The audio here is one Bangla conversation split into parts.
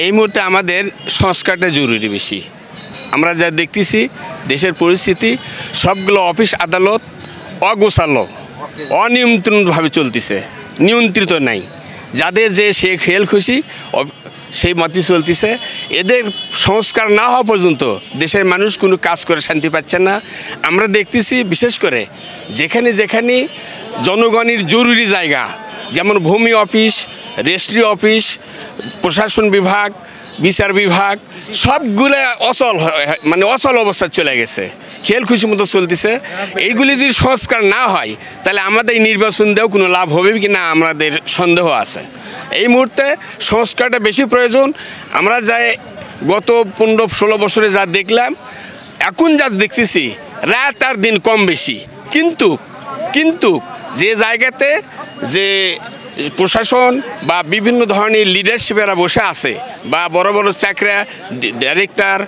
এই মুহূর্তে আমাদের সংস্কারটা জরুরি বেশি। আমরা যা দেখতেছি দেশের পরিস্থিতি, সবগুলো অফিস আদালত অগোছালো, অনিয়ন্ত্রিতভাবে চলতেছে, নিয়ন্ত্রিত নাই। যাদের যে সে খেয়াল খুশি সেই মতই চলতেছে। এদের সংস্কার না হওয়া পর্যন্ত দেশের মানুষ কোনো কাজ করে শান্তি পাচ্ছে না। আমরা দেখতেছি বিশেষ করে যেখানে যেখানে জনগণের জরুরি জায়গা, যেমন ভূমি অফিস, রেজিস্ট্রি অফিস, প্রশাসন বিভাগ, বিচার বিভাগ, সবগুলো অচল অবস্থা চলে গেছে, খেয়াল খুশি মতো চলতেছে। এইগুলি যদি সংস্কার না হয় তাহলে আমাদের নির্বাচন দেওয়াও কোনো লাভ হবে কি না আমাদের সন্দেহ আছে। এই মুহূর্তে সংস্কারটা বেশি প্রয়োজন। আমরা যাই গত 15-16 বছরে যা দেখলাম, এখন যা দেখতেছি রাত আর দিন কম বেশি, কিন্তু যে জায়গাতে যে প্রশাসন বা বিভিন্ন ধরনের লিডারশিপেরা বসে আছে বা বড় বড় চাকরা ডাইরেক্টর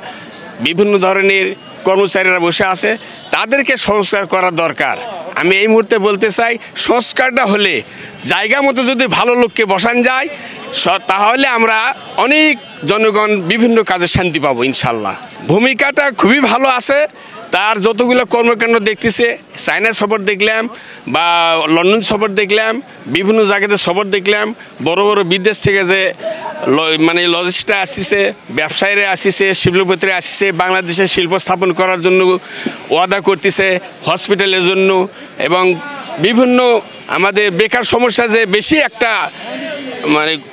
বিভিন্ন ধরনের কর্মচারীরা বসে আছে, তাদেরকে সংস্কার করা দরকার। আমি এই মুহূর্তে বলতে চাই, সংস্কারটা হলে জায়গা মতো যদি ভালো লোককে বসান যায় তাহলে আমরা অনেক জনগণ বিভিন্ন কাজে শান্তি পাবো ইনশাল্লাহ। ভূমিকাটা খুবই ভালো আছে। তার যতগুলো কর্মকাণ্ড দেখতেছে, চায়না সফর দেখলাম বা লন্ডন সফর দেখলাম, বিভিন্ন জায়গাতে সফর দেখলাম, বড় বড় বিদেশ থেকে যে লজিস্টরা আসছে, ব্যবসায়ীরা আসছে, শিল্পপতিরা আসছে, বাংলাদেশে শিল্প স্থাপন করার জন্য ওয়াদা করতেছে, হসপিটালের জন্য, এবং বিভিন্ন আমাদের বেকার সমস্যা যে বেশি একটা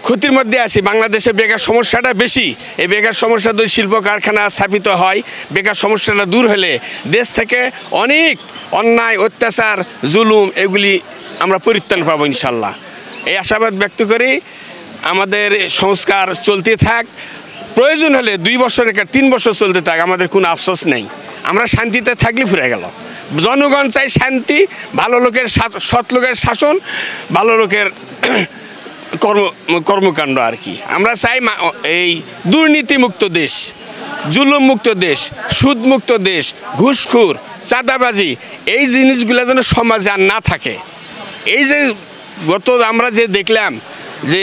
ক্ষতির মধ্যে আছি, বাংলাদেশে বেকার সমস্যাটা বেশি। এই বেকার সমস্যা যদি শিল্প কারখানা স্থাপিত হয়, বেকার সমস্যাটা দূর হলে দেশ থেকে অনেক অন্যায়, অত্যাচার, জুলুম এগুলি আমরা পরিত্রাণ পাবো ইনশাল্লাহ। এই আশাবাদ ব্যক্ত করি। আমাদের সংস্কার চলতে থাক, প্রয়োজন হলে 2 বছর 3 বছর চলতে থাক, আমাদের কোনো আফসোস নেই। আমরা শান্তিতে থাকলে ফুরে গেল। জনগণ চাই শান্তি, ভালো লোকের সৎ লোকের শাসন, ভালো লোকের কর্মকাণ্ড আর কি। আমরা চাই এই দুর্নীতিমুক্ত দেশ, জুলুমমুক্ত দেশ, সুদমুক্ত দেশ, ঘুষখোর, চাঁদাবাজি এই জিনিসগুলো যেন সমাজে আর না থাকে। এই যে আমরা যে দেখলাম যে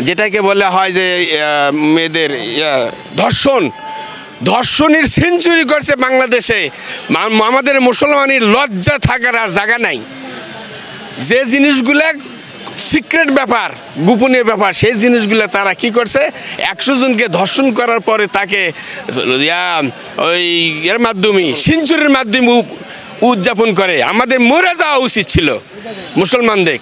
যেটাকে বলা হয় যে মেয়েদের ধর্ষণের সেঞ্চুরি করছে বাংলাদেশে। আমাদের মুসলমানের লজ্জা থাকার আর জায়গা নাই। যে জিনিসগুলা সিক্রেট ব্যাপার, গোপনীয় ব্যাপার, সেই জিনিসগুলো তারা কি করছে, 100 জনকে ধর্ষণ করার পরে তাকে এর মাধ্যমে সেঞ্চুরির মাধ্যমে উদযাপন করে। আমাদের মরে যাওয়া উচিত ছিল মুসলমানদের,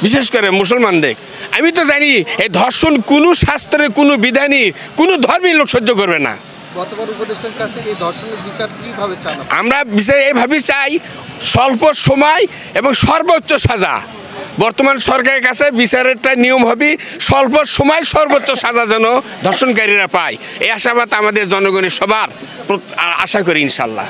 বিশেষ করে মুসলমানদের। আমি তো জানি এই ধর্ষণ কোনো শাস্ত্রের, কোনো বিধানই, কোনো ধর্মের লোক সহ্য করবে না। আমরা বিচার এইভাবে চাই, স্বল্প সময় এবং সর্বোচ্চ সাজা। বর্তমান সরকারের কাছে বিচারেরটা নিয়ম হবে স্বল্প সময় সর্বোচ্চ সাজা যেন ধর্ষণকারীরা পায়। এই আশাবাদ আমাদের জনগণের সবার আশা করি ইনশাল্লাহ।